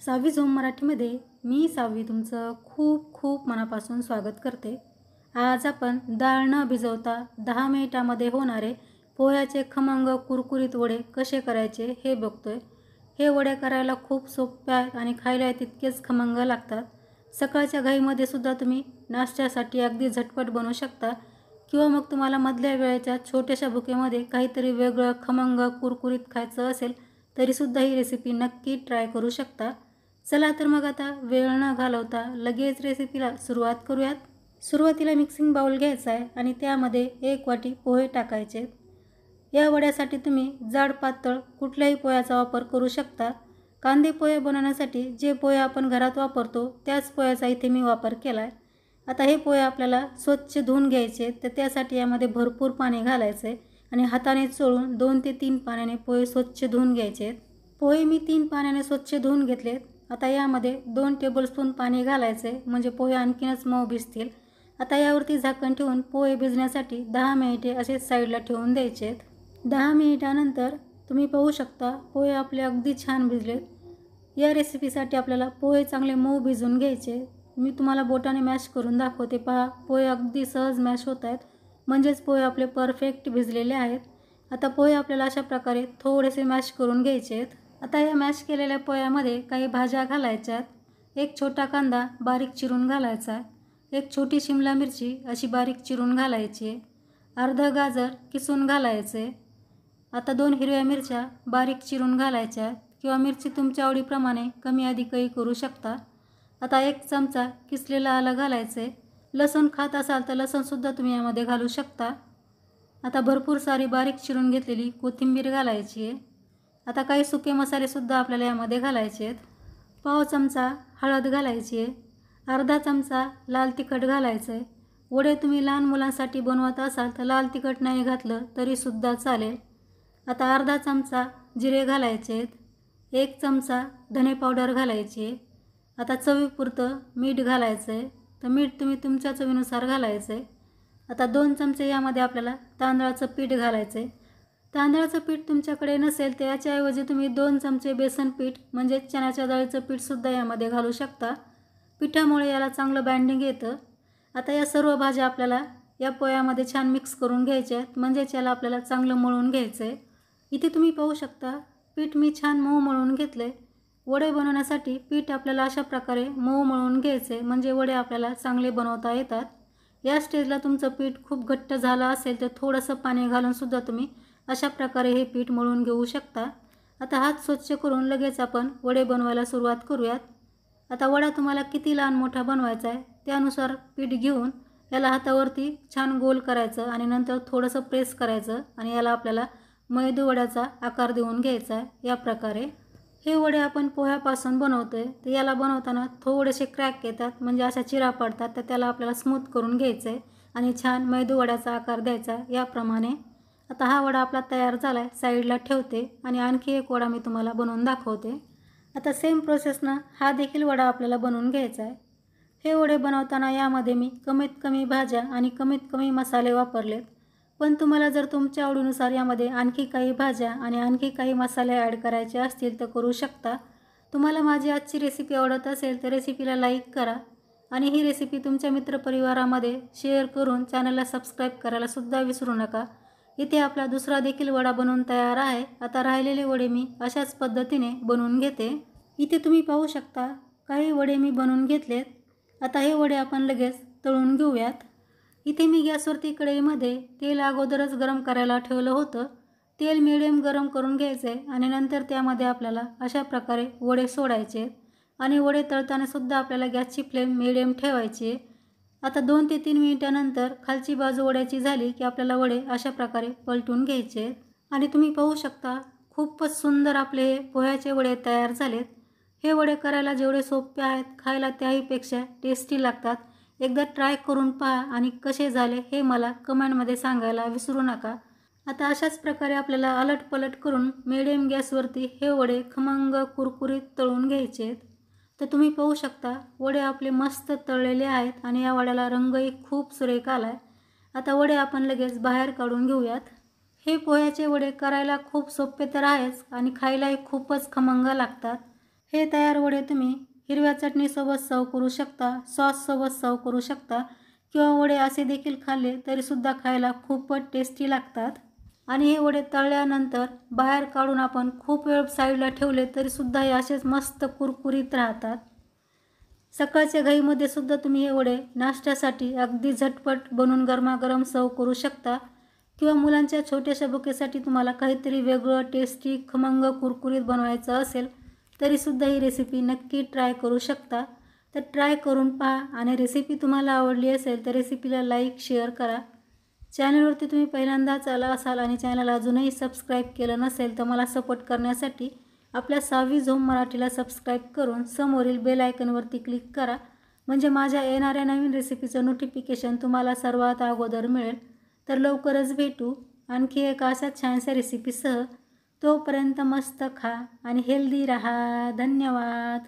सावी zone मराठीमध्ये मी सावी तुमचं खूप खूप मनापासून स्वागत करते। आज आपण डाळ न भिजवता 10 मिनिटांमध्ये होणारे पोह्याचे खमंग कुरकुरीत वडे कसे करायचे हे बघतोय। हे वडे करायला खूप सोपे आहेत आणि खायला तितकेच खमंग लागतात। सकाळच्या घाईमध्ये सुद्धा तुम्ही नाश्त्यासाठी अगदी झटपट बनवू शकता किंवा मग तुम्हाला मधल्या वेळेच्या छोट्याशा भुकेमध्ये काहीतरी वेगळं खमंग कुरकुरीत खायचं असेल तरी सुद्धा ही रेसिपी नक्की ट्राय करू शकता। चला तर मग आता वेळ न घालवता लगेच रेसिपीला सुरुवात करूयात। सुरुवातीला मिक्सिंग बाउल घ्यायचा आहे आणि त्यामध्ये 1 वाटी पोहे टाकायचे। या वड्यासाठी तुम्ही जाड पातळ कुठल्याही पोह्याचा वापर करू शकता। कांदे पोहे बनवण्यासाठी जे पोहे आपण घरात वापरतो त्याच पोह्याचा इथे मी वापर केला आहे। आता हे पोहे आपल्याला स्वच्छ धुवून घ्यायचे, तर त्यासाठी यामध्ये भरपूर पाणी घालायचे आणि हाताने चोळून 2 ते 3 पाण्याने पोहे स्वच्छ धुवून घ्यायचे। पोहे मी 3 पाण्याने स्वच्छ धुवून घेतलेत। आता यामध्ये 2 टेबलस्पून पाणी घालायचे म्हणजे पोहे आणखीनच मऊ भिजतील। आता यावरती झाकण ठेवून पोहे भिजण्यासाठी 10 मिनिटे असे साईडला ठेवून द्यायचे। 10 मिनिटानंतर तुम्ही पाहू शकता पोहे आपले अगदी छान भिजलेत। या रेसिपीसाठी आपल्याला पोहे चांगले मऊ भिजवून घ्यायचे। मी तुम्हाला बोटाने मॅश करून दाखवते, पहा पोहे अगदी सहज मॅश होत आहेत, म्हणजेच पोहे आपले परफेक्ट भिजलेले आहेत। आता पोहे आपल्याला अशा प्रकारे थोडेसे मॅश करून घ्यायचे आहेत। आता या मॅश केलेल्या पोह्यामध्ये काही भाज्या घालायच्यात। एक छोटा कांदा बारीक चिरून घालायचा, एक छोटी शिमला मिरची अशी बारीक चिरून घालायची, अर्धा गाजर किसून घालायचे। आता 2 हिरव्या मिरच्या बारीक चिरून घालायच्या किंवा मिरची तुमच्या आवडीप्रमाणे कमी अधिकही करू शकता। आता 1 चमचा किसलेलं आलं घालायचे। लसूण खात असाल तर लसूणसुद्धा तुम्ही यामध्ये घालू शकता। आता भरपूर सारी बारीक चिरून घेतलेली कोथिंबीर घालायची आहे। आता काही सुके मसालेसुद्धा आपल्याला यामध्ये घालायचे आहेत। पाव चमचा हळद घालायची आहे, अर्धा चमचा लाल तिखट घालायचं आहे। वडे तुम्ही लहान मुलांसाठी बनवत असाल तर लाल तिखट नाही घातलं तरीसुद्धा चालेल। आता अर्धा चमचा जिरे घालायचे आहेत, 1 चमचा धने पावडर घालायची आहे। आता चवीपुरतं मीठ घालायचं आहे, तर मीठ तुम्ही तुमच्या चवीनुसार घालायचं आहे। आता 2 चमचे यामध्ये आपल्याला तांदळाचं पीठ घालायचं आहे। तांदळाचं पीठ तुमच्याकडे नसेल तर याच्याऐवजी तुम्ही 2 चमचे बेसन पीठ म्हणजे चण्याच्या डाळीचं पीठसुद्धा यामध्ये घालू शकता। पिठामुळे याला चांगलं बाइंडिंग येतं। आता या सर्व भाज्या आपल्याला या पोह्यामध्ये छान मिक्स करून घ्यायच्या आहेत, म्हणजेच याला आपल्याला चांगलं मळून घ्यायचं आहे। इथे तुम्ही पाहू शकता पीठ मी छान मऊ मळून घेतलं आहे। वडे बनवण्यासाठी पीठ आपल्याला अशा प्रकारे मऊ मळून घ्यायचं आहे, म्हणजे वडे आपल्याला चांगले बनवता येतात। या स्टेजला तुमचं पीठ खूप घट्ट झालं असेल तर थोडंसं पाणी घालूनसुद्धा तुम्ही अशा प्रकारे हे पीठ मळून घेऊ शकता। आता हात स्वच्छ करून लगेच आपण वडे बनवायला सुरुवात करूयात। आता वडा तुम्हाला किती लहान मोठा बनवायचा आहे त्यानुसार पीठ घेऊन याला हातावरती छान गोल करायचं आणि नंतर थोडंसं प्रेस करायचं आणि याला आपल्याला मैदू वड्याचा आकार देऊन घ्यायचा आहे। या प्रकारे हे वडे आपण पोह्यापासून बनवतोय, तर याला बनवताना थोडेसे क्रॅक येतात, म्हणजे अशा चिरा पडतात, तर त्याला आपल्याला स्मूथ करून घ्यायचं आहे आणि छान मैदू वड्याचा आकार द्यायचा याप्रमाणे। आता हा वडा आपला तयार झाला आहे, साईडला ठेवते आणि आणखी एक वडा मी तुम्हाला बनवून दाखवते। आता सेम प्रोसेसनं हा देखील वडा आपल्याला बनवून घ्यायचा आहे। हे वडे बनवताना यामध्ये मी कमीत कमी भाज्या आणि कमीत कमी मसाले वापरलेत, पण तुम्हाला जर तुमच्या आवडीनुसार यामध्ये आणखी काही भाज्या आणि आणखी काही मसाले ॲड करायचे असतील तर करू शकता। तुम्हाला माझी आजची रेसिपी आवडत असेल तर रेसिपीला लाईक करा आणि ही रेसिपी तुमच्या मित्रपरिवारामध्ये शेअर करून चॅनलला सबस्क्राईब करायला सुद्धा विसरू नका। इथे आपला दुसरा देखील वडा बनवून तयार आहे। आता राहिलेले वडे मी अशाच पद्धतीने बनवून घेते। इथे तुम्ही पाहू शकता काही वडे मी बनवून घेतलेत। आता हे वडे आपण लगेच तळून घेऊयात। इथे मी गॅसवरती कढईमध्ये तेल अगोदरच गरम करायला ठेवलं होतं। तेल मीडियम गरम करून घ्यायचं आहे आणि नंतर त्यामध्ये आपल्याला अशा प्रकारे वडे सोडायचे आणि वडे तळताना सुद्धा आपल्याला गॅसची फ्लेम मीडियम ठेवायची। आता 2 ते 3 मिनिटानंतर खालची बाजू वड्याची झाली की आपल्याला वडे अशा प्रकारे पलटून घ्यायचे आणि तुम्ही पाहू शकता खूपच सुंदर आपले हे पोह्याचे वडे तयार झालेत। हे वडे करायला जेवढे सोपे आहेत खायला त्याहीपेक्षा टेस्टी लागतात। एकदा ट्राय करून पहा आणि कसे झाले हे मला कमेंटमध्ये सांगायला विसरू नका। आता अशाच प्रकारे आपल्याला अलटपलट करून मीडियम गॅसवरती हे वडे खमंग कुरकुरीत तळून घ्यायचे। तर तुम्ही पाहू शकता वडे आपले मस्त तळलेले आहेत आणि या वड्याला रंगही खूप सुरेख आलाय। आता वडे आपण लगेच बाहेर काढून घेऊयात। हे पोह्याचे वडे करायला खूप सोपे तर आहेच आणि खायलाही खूपच खमंग लागतात। हे तयार वडे तुम्ही हिरव्या चटणीसोबत सर्व करू शकता, सॉससोबत सर्व करू शकता किंवा वडे असे देखील खाल्ले तरीसुद्धा खायला खूपच टेस्टी लागतात. आणि हे वडे तळल्यानंतर बाहेर काढून आपण खूप वेळ साईडला ठेवले तरीसुद्धा हे असेच मस्त कुरकुरीत राहतात. सकाळच्या घाईमध्ये सुद्धा तुम्ही हे वडे नाश्त्यासाठी अगदी झटपट बनवून गरमागरम सर्व करू शकता किंवा मुलांच्या छोट्याशा बुकेसाठी तुम्हाला काहीतरी वेगळं टेस्टी खमंग कुरकुरीत बनवायचं असेल तरीसुद्धा ही रेसिपी नक्की ट्राय करू शकता. तर ट्राय करून पहा आणि रेसिपी तुम्हाला आवडली असेल तर रेसिपीला लाईक शेअर करा. चॅनलवरती तुम्ही पहिल्यांदाच आला असाल आणि चॅनलला अजूनही सबस्क्राईब केलं नसेल तर मला सपोर्ट करण्यासाठी आपल्या सावी झोम मराठीला सबस्क्राईब करून समोरील बेल आयकनवरती क्लिक करा. म्हणजे माझ्या येणाऱ्या नवीन रेसिपीचं नोटिफिकेशन तुम्हाला सर्वात अगोदर मिळेल. तर लवकरच भेटू आणखी एका अशा छानशा रेसिपीसह. तोपर्यंत मस्त खा आणि हेल्दी राहा. धन्यवाद.